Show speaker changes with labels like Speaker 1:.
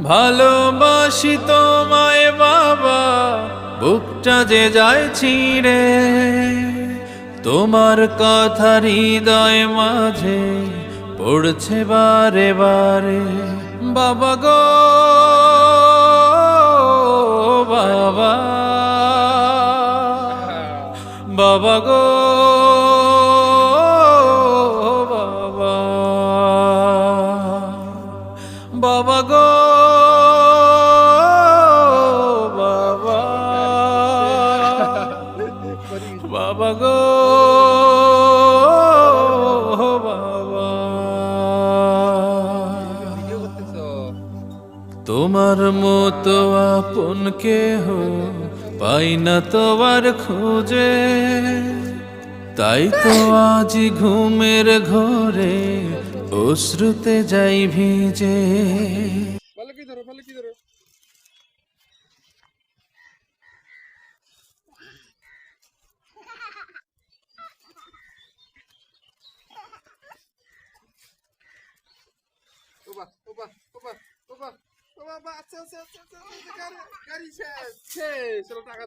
Speaker 1: ভালোবাসি তোমায় বাবা, বুকটা যে যায় ছিঁড়ে, তোমার কথা হৃদয় মাঝে পড়ছে বারে বারে। বাবা গো বাবা, বাবা গো বাবা, বাবা গো বাবা, বাবা গো বাবা। তোমার মতো আপন কেহ পাই না তোমার খোঁজে, তাই তো আজ ঘুমের ঘরে অশ্রুতে যাই ভিজে।
Speaker 2: আচ্ছা গাড়ি শেষ টাকা